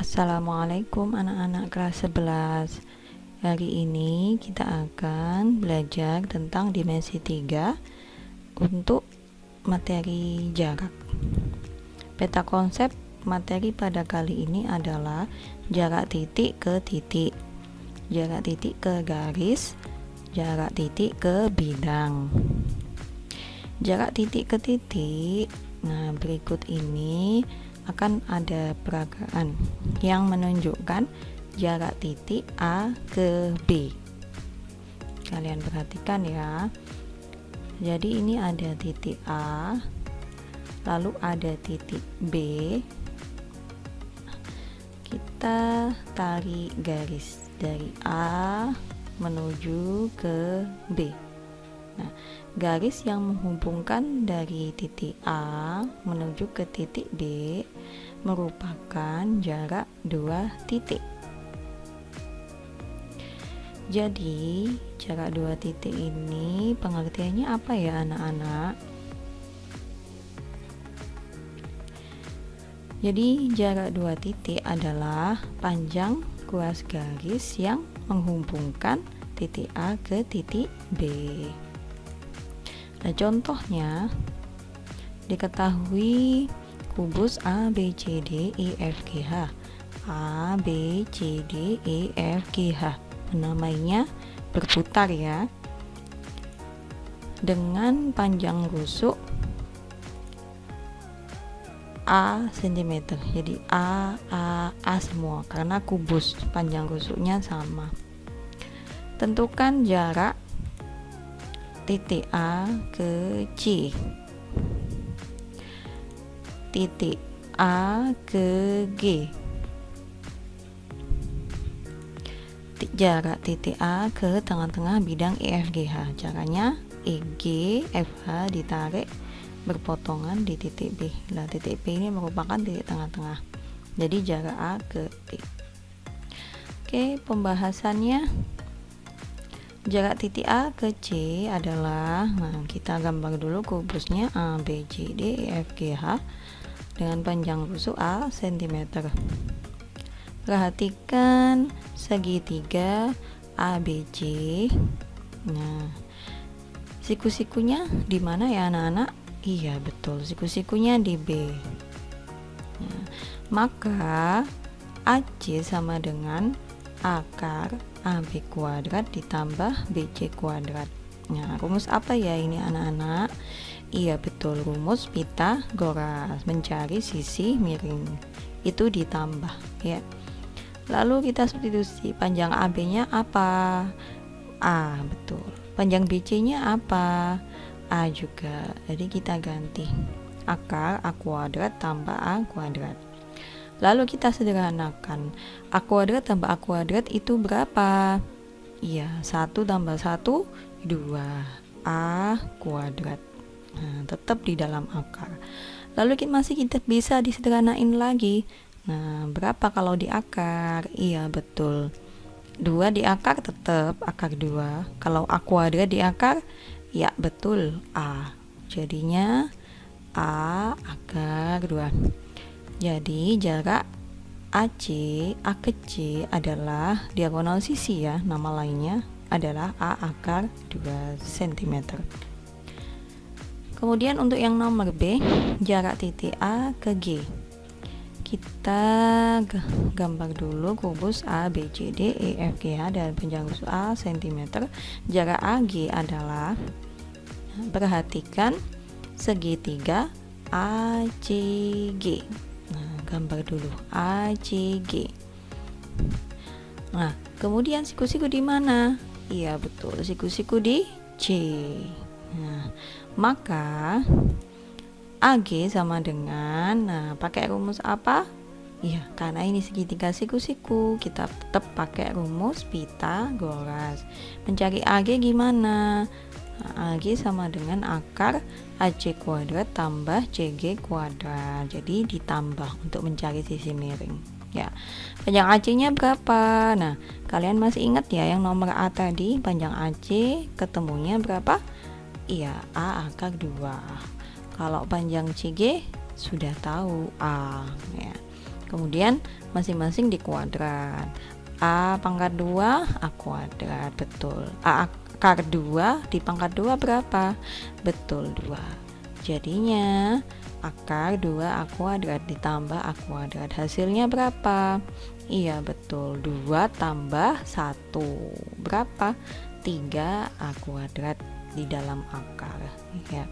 Assalamualaikum anak-anak kelas 11. Hari ini kita akan belajar tentang dimensi 3 untuk materi jarak. Peta konsep materi pada kali ini adalah jarak titik ke titik, jarak titik ke garis, jarak titik ke bidang. Jarak titik ke titik, nah berikut ini akan ada peragaan yang menunjukkan jarak titik A ke B. Kalian perhatikan ya. Jadi ini ada titik A, lalu ada titik B. Kita tarik garis dari A menuju ke B. Nah, garis yang menghubungkan dari titik A menuju ke titik B merupakan jarak dua titik. Jadi, jarak dua titik ini pengertiannya apa ya anak-anak? Jadi, jarak dua titik adalah panjang ruas garis yang menghubungkan titik A ke titik B. Nah, contohnya diketahui kubus A, B, C, D, E, F, G, H. A, B, C, D, E, F, G, H. Namanya berputar ya. Dengan panjang rusuk A cm. Jadi A semua karena kubus panjang rusuknya sama. Tentukan jarak titik A ke C, titik A ke G, jarak titik A ke tengah-tengah bidang EFGH. Caranya EG FH ditarik berpotongan di titik B. Nah, titik B ini merupakan titik tengah-tengah. Jadi jarak A ke B. Oke, pembahasannya. Jarak titik A ke C adalah, nah kita gambar dulu kubusnya A, B, C, D, E, F, G, H dengan panjang rusuk A cm. Perhatikan segitiga ABC. Nah, siku-sikunya di mana ya anak-anak? Iya betul, siku-sikunya di B. Nah, maka AC sama dengan akar AB kuadrat ditambah BC kuadrat. Nah, rumus apa ya ini anak-anak? Iya betul, rumus Pitagoras, mencari sisi miring. Itu ditambah ya. Lalu kita substitusi, panjang AB-nya apa? A, betul. Panjang BC-nya apa? A juga. Jadi kita ganti akar A kuadrat tambah A kuadrat. Lalu kita sederhanakan, A kuadrat tambah A kuadrat itu berapa? Iya, 1 tambah 1, 2 A kuadrat. Nah, tetap di dalam akar. Lalu kita bisa disederhanain lagi. Nah, berapa kalau di akar? Iya, betul. 2 di akar tetap akar 2. Kalau A kuadrat di akar, ya betul A. Jadinya A akar 2. Jadi jarak AC A ke C adalah diagonal sisi ya, nama lainnya adalah A akar 2 cm. Kemudian untuk yang nomor B, jarak titik A ke G. Kita gambar dulu kubus A, B, C, D, E, F, G, H dan panjang rusuk A cm. Jarak AG adalah, perhatikan segitiga ACG. Nah, gambar dulu ACG. Nah, kemudian siku-siku di mana? Iya, betul. Siku-siku di C. Nah, maka AG sama dengan, nah pakai rumus apa? Iya, karena ini segitiga siku-siku, kita tetap pakai rumus Pitagoras. Mencari AG gimana? Nah, AG sama dengan akar AC kuadrat tambah CG kuadrat. Jadi ditambah untuk mencari sisi miring. Ya, panjang AC-nya berapa? Nah, kalian masih ingat ya yang nomor A tadi, panjang AC ketemunya berapa? Iya, A akar 2. Kalau panjang CG sudah tahu A ya. Kemudian masing-masing dikuadrat. A pangkat 2 A kuadrat, betul. A akar 2 di pangkat 2 berapa? Betul, 2. Jadinya akar 2 A kuadrat ditambah A kuadrat, hasilnya berapa? Iya betul, 2 tambah 1 berapa? 3 A kuadrat di dalam akar ya.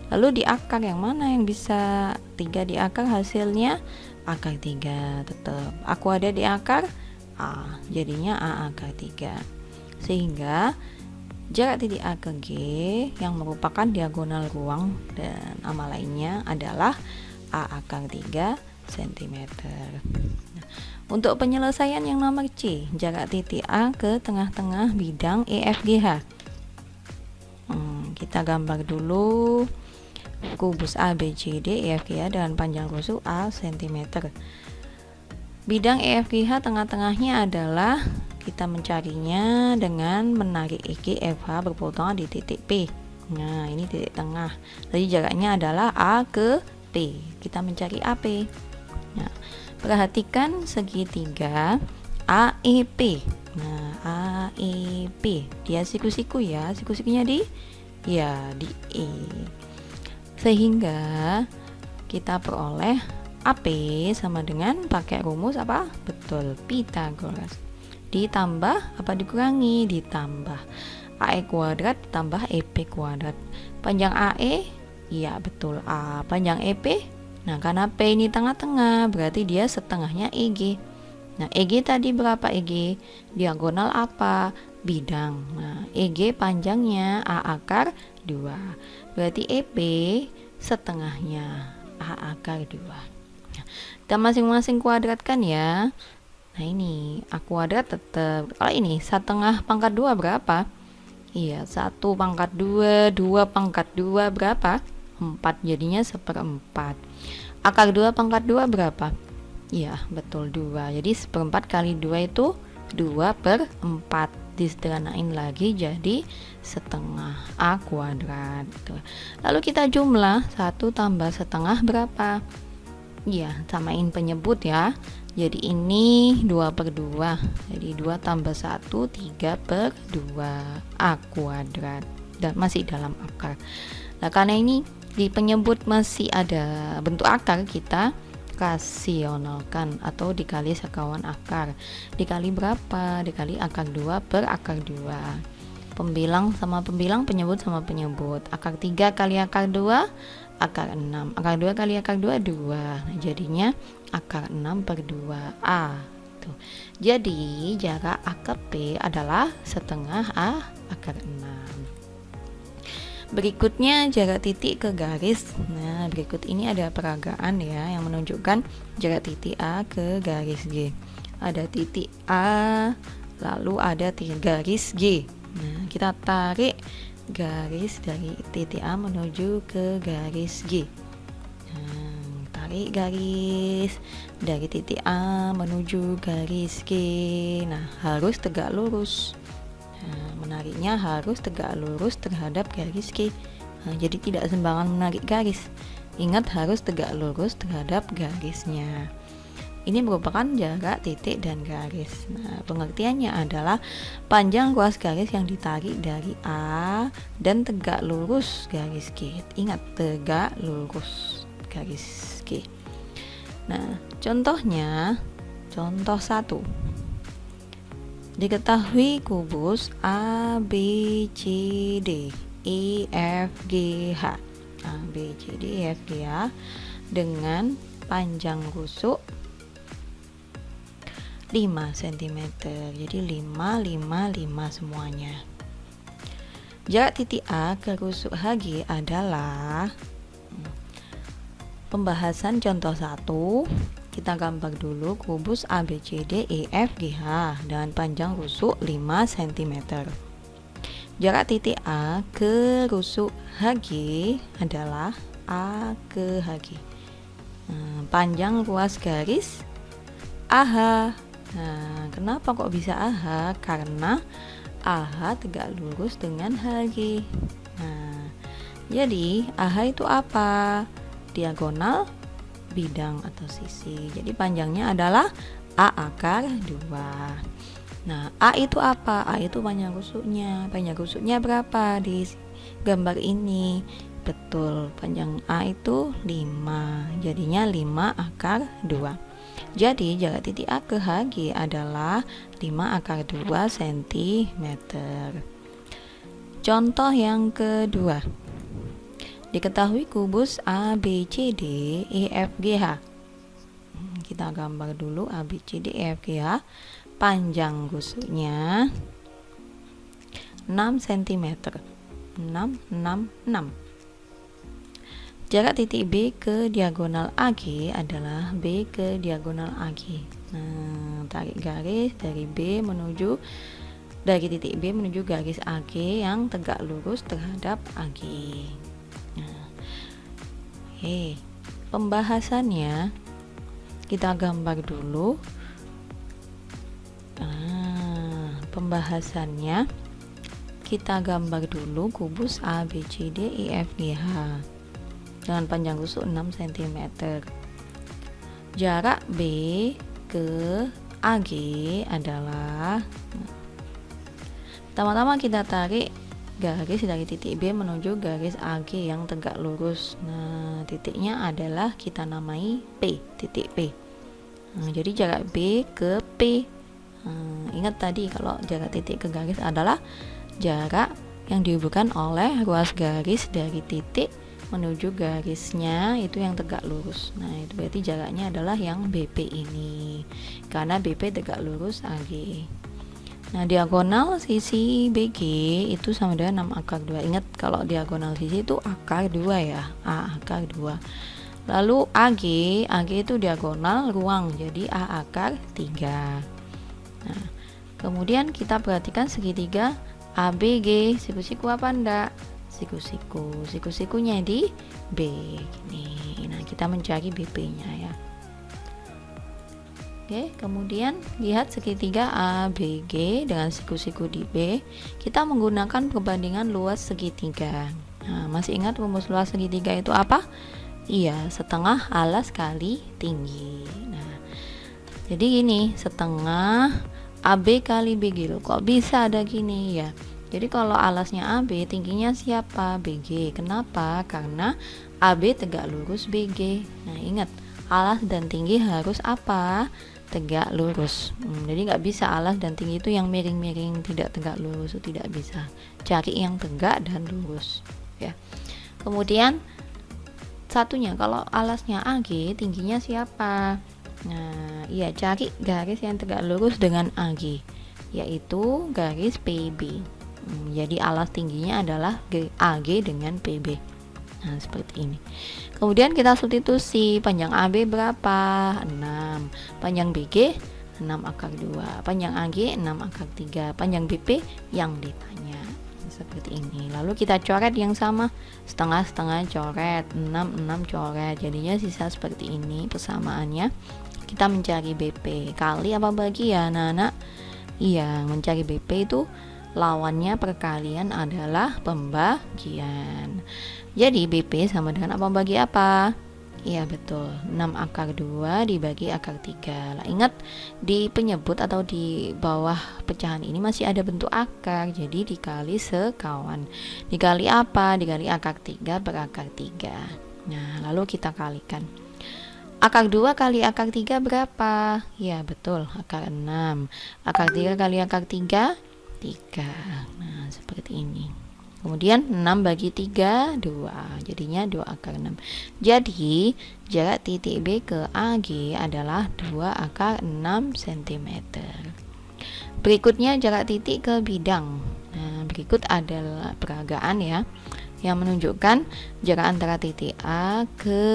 Lalu di akar yang mana yang bisa 3 di akar, hasilnya akar 3 tetap. A kuadrat di akar A, jadinya A akar 3. Sehingga jarak titik A ke G yang merupakan diagonal ruang dan ama lainnya adalah A akar 3 cm. Nah, untuk penyelesaian yang nomor C, jarak titik A ke tengah-tengah bidang EFGH. Kita gambar dulu kubus ABCD EFGH dengan panjang rusuk A cm. Bidang EFGH tengah-tengahnya adalah, kita mencarinya dengan menarik EG FH berpotongan di titik P. Nah, ini titik tengah. Jadi jaraknya adalah A ke P. Kita mencari AP. Nah, perhatikan segitiga AEP. Nah, AEP dia siku-siku ya. Siku-sikunya di E. Sehingga kita peroleh AP sama dengan pakai rumus apa? Betul, Pythagoras. Ditambah apa dikurangi? Ditambah AE kuadrat ditambah EP kuadrat. Panjang AE? Iya betul, A. Panjang EP? Nah, karena P ini tengah-tengah, berarti dia setengahnya EG. Nah, EG tadi berapa EG? Diagonal apa? Bidang. Nah, EG panjangnya A akar 2. Berarti EP setengahnya A akar 2. Kita masing-masing kuadratkan ya. Nah, ini A kuadrat tetap. Kalau ini 1/2 pangkat 2 berapa? Iya, 1 pangkat 2, 2 pangkat 2 berapa? 4, jadinya 1/4. Akar 2 pangkat 2 berapa? Iya, betul 2. Jadi 1/4 kali 2 itu 2/4. Disederhanain lagi jadi setengah A kuadrat. Lalu kita jumlah 1 tambah setengah berapa? Iya, samain penyebut ya. Jadi ini 2/2. Jadi 2 tambah 1 3/2 A kuadrat. Dan masih dalam akar. Nah, karena ini di penyebut masih ada bentuk akar, kita rasionalkan atau dikali sekawan akar. Dikali berapa? Dikali akar 2 per akar 2. Pembilang sama pembilang, penyebut sama penyebut. Akar 3 kali akar 2 akar 6. Akar 2 kali akar 2 2. Nah, jadinya akar 6/2A. Tuh. Jadi jarak A ke P adalah setengah A akar 6. Berikutnya jarak titik ke garis. Nah, berikut ini ada peragaan ya yang menunjukkan jarak titik A ke garis G. Ada titik A, lalu ada garis G. Nah, kita tarik garis dari titik A menuju ke garis G. Nah, tarik garis dari titik A menuju garis G. Nah, harus tegak lurus. Nah, menariknya harus tegak lurus terhadap garis G. Nah, jadi tidak sembarangan menarik garis. Ingat, harus tegak lurus terhadap garisnya. Ini merupakan jarak titik dan garis. Nah, pengertiannya adalah panjang ruas garis yang ditarik dari A dan tegak lurus garis G. Ingat, tegak lurus garis G. Nah, contohnya, contoh 1. Diketahui kubus A, B, C, D, E, F, G, H. A, B, C, D, E, F, G, H dengan panjang rusuk 5 cm. Jadi 5, 5, 5 semuanya. Jarak titik A ke rusuk HG adalah, pembahasan contoh 1. Kita gambar dulu kubus ABCD EFGH dengan panjang rusuk 5 cm. Jarak titik A ke rusuk HG adalah A ke HG. Panjang ruas garis AH. Nah, kenapa kok bisa AH? Karena AH tegak lurus dengan HG. Nah, jadi AH itu apa? Diagonal bidang atau sisi. Jadi panjangnya adalah A akar 2. Nah, A itu apa? A itu panjang rusuknya. Panjang rusuknya berapa di gambar ini? Betul, panjang A itu 5. Jadinya 5 akar 2. Jadi jarak titik A ke HG adalah 5 akar 2 cm. Contoh yang kedua. Diketahui kubus A, B, C, D, E, F, G, H. Kita gambar dulu A, B, C, D, E, F, G, H. Panjang rusuknya 6 cm. 6. Jarak titik B ke diagonal AG adalah B ke diagonal AG. Nah, tarik garis dari titik B menuju garis AG yang tegak lurus terhadap AG. Nah, pembahasannya kita gambar dulu. Pembahasannya kita gambar dulu kubus A, B, C, D, E, F, G, H dengan panjang rusuk 6 cm. Jarak B ke AG adalah, pertama-tama kita tarik garis dari titik B menuju garis AG yang tegak lurus. Nah, titiknya adalah kita namai P, titik P. Nah, jadi jarak B ke P. Ingat tadi kalau jarak titik ke garis adalah jarak yang dihubungkan oleh ruas garis dari titik menuju garisnya itu yang tegak lurus. Nah, itu berarti jaraknya adalah yang BP ini, karena BP tegak lurus AG. Nah, diagonal sisi BG itu sama dengan 6 akar 2. Ingat kalau diagonal sisi itu akar 2 ya, A akar 2. Lalu AG itu diagonal ruang, jadi A akar 3. Nah, kemudian kita perhatikan segitiga ABG, siku-siku apa enggak? Siku-sikunya di B gini. Nah, kita mencari BP-nya ya. Oke, kemudian lihat segitiga ABG dengan siku-siku di B. Kita menggunakan perbandingan luas segitiga. Nah, masih ingat rumus luas segitiga itu apa? Iya, setengah alas kali tinggi. Nah, jadi gini, setengah AB kali BG. Loh, kok bisa ada gini ya? Jadi kalau alasnya AB, tingginya siapa? BG. Kenapa? Karena AB tegak lurus BG. Nah, ingat, alas dan tinggi harus apa? Tegak lurus. Jadi nggak bisa alas dan tinggi itu yang miring-miring, tidak tegak lurus, itu tidak bisa. Cari yang tegak dan lurus ya. Kemudian satunya, kalau alasnya AG, tingginya siapa? Nah, iya, cari garis yang tegak lurus dengan AG, yaitu garis PB. Jadi alas tingginya adalah AG dengan PB. Nah, seperti ini. Kemudian kita substitusi, panjang AB berapa? 6. Panjang BG 6 akar 2. Panjang AG 6 akar 3. Panjang BP yang ditanya. Seperti ini. Lalu kita coret yang sama, setengah-setengah coret, 6 coret. Jadinya sisa seperti ini persamaannya. Kita mencari BP. Kali apa bagi ya anak-anak? Iya, mencari BP itu lawannya perkalian adalah pembagian. Jadi BP sama dengan apa bagi apa? Iya betul, 6 akar 2 dibagi akar 3. Lah, ingat di penyebut atau di bawah pecahan ini masih ada bentuk akar, jadi dikali sekawan. Dikali apa? Dikali akar 3 per akar 3. Nah, lalu kita kalikan. Akar 2 kali akar 3 berapa? Ya betul, akar 6. Akar 3 kali akar 3 3. Nah, seperti ini. Kemudian 6 bagi 3 2. Jadinya 2 akar 6. Jadi jarak titik B ke AG adalah 2 akar 6 cm. Berikutnya jarak titik ke bidang. Nah, berikut adalah peragaan ya, yang menunjukkan jarak antara titik A ke,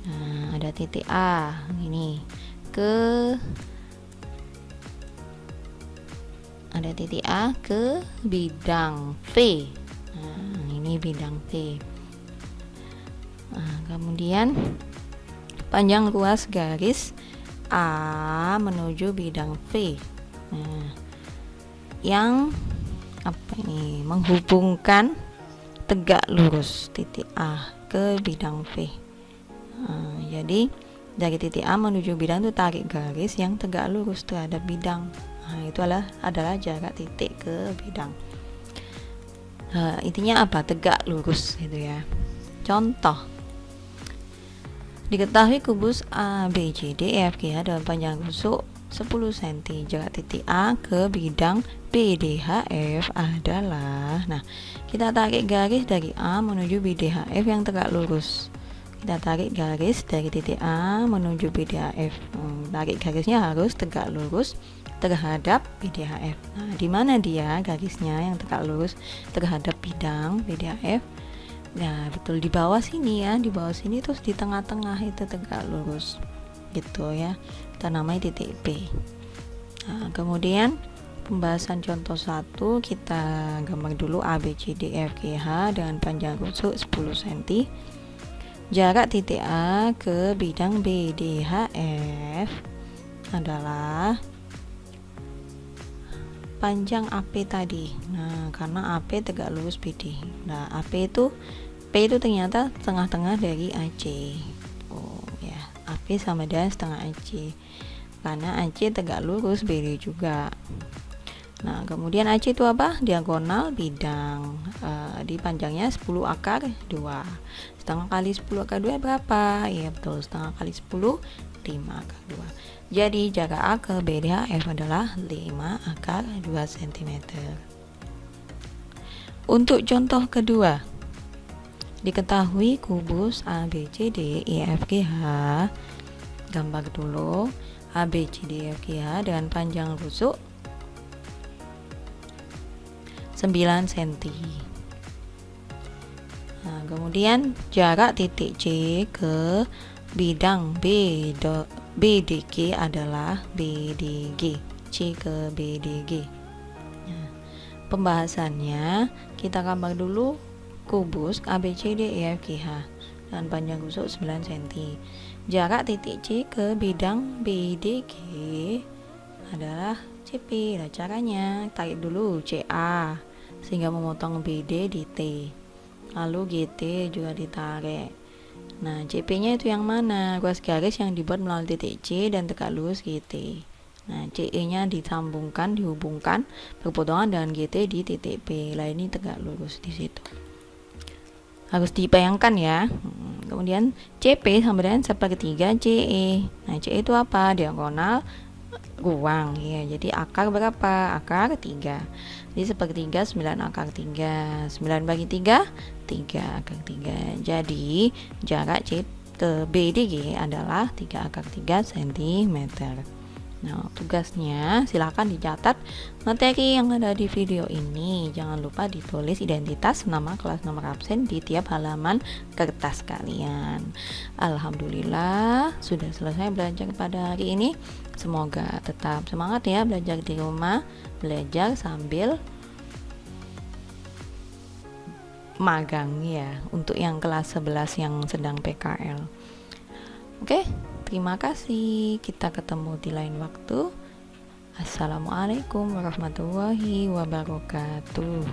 nah, ada titik A ini ke, ada titik A ke bidang V. Nah, ini bidang V. Nah, kemudian panjang ruas garis A menuju bidang V. Nah, yang apa ini? Menghubungkan tegak lurus titik A ke bidang V. Jadi dari titik A menuju bidang itu tarik garis yang tegak lurus terhadap bidang. Itu adalah jarak titik ke bidang. Intinya apa? Tegak lurus gitu ya. Contoh, diketahui kubus A, B, C, D, E, F, G, H dalam panjang rusuk 10 cm. Jarak titik A ke bidang B, D, H, F adalah, nah kita tarik garis dari A menuju B, D, H, F yang tegak lurus. Kita tarik garis dari titik A menuju B, D, H, F. Tarik garisnya harus tegak lurus terhadap B, D, H, F. Nah, di mana dia garisnya yang tegak lurus terhadap bidang B, D, H, F? Nah, betul di bawah sini ya, di bawah sini terus di tengah-tengah itu tegak lurus gitu ya. Kita namai titik P. Nah, kemudian pembahasan contoh 1 kita gambar dulu A, B, C, D, E, F, G, H dengan panjang rusuk 10 cm. Jarak titik A ke bidang B, D, H, F adalah panjang AP tadi. Nah, karena AP tegak lurus BD. Nah, P itu ternyata tengah-tengah dari AC. Ya, AP sama dengan setengah AC. Karena AC tegak lurus BD juga. Nah, kemudian AC itu apa? Diagonal bidang. Di panjangnya 10 akar 2. Setengah kali 10 akar 2 berapa? Ya betul, setengah kali 10 5 akar 2. Jadi jarak A ke B, D, H, F adalah 5 akar 2 cm. Untuk contoh kedua, diketahui kubus A, B, C, D, E, F, G, H. Gambar dulu A, B, C, D, E, F, G, H dengan panjang rusuk 9 cm. Nah, kemudian jarak titik C ke bidang BDG adalah BDG. C ke BDG. Nah, pembahasannya kita gambar dulu kubus ABCD EF GH dan panjang rusuk 9 cm. Jarak titik C ke bidang BDG adalah CP. Nah, caranya tarik dulu CA sehingga memotong BD di T. Lalu GT juga ditarik. Nah, CP-nya itu yang mana? Garis yang dibuat melalui titik C dan tegak lurus GT. Nah, CE-nya dihubungkan berpotongan dengan GT di titik P. Lah, ini tegak lurus di situ. Harus dibayangkan ya. Kemudian CP sama dengan sepertiga CE. Nah, CE itu apa? Diagonal ruang ya. Jadi akar berapa? Akar 3. Jadi sepertiga 9 akar 3. 9 bagi 3 akar 3. Jadi jarak C ke BDG adalah 3 akar 3 cm. Nah, tugasnya silakan dicatat materi yang ada di video ini. Jangan lupa ditulis identitas, nama, kelas, nomor absen di tiap halaman kertas kalian. Alhamdulillah sudah selesai belajar pada hari ini. Semoga tetap semangat ya belajar di rumah, belajar sambil magang ya untuk yang kelas 11 yang sedang PKL. Oke, terima kasih. Kita ketemu di lain waktu. Assalamualaikum warahmatullahi wabarakatuh.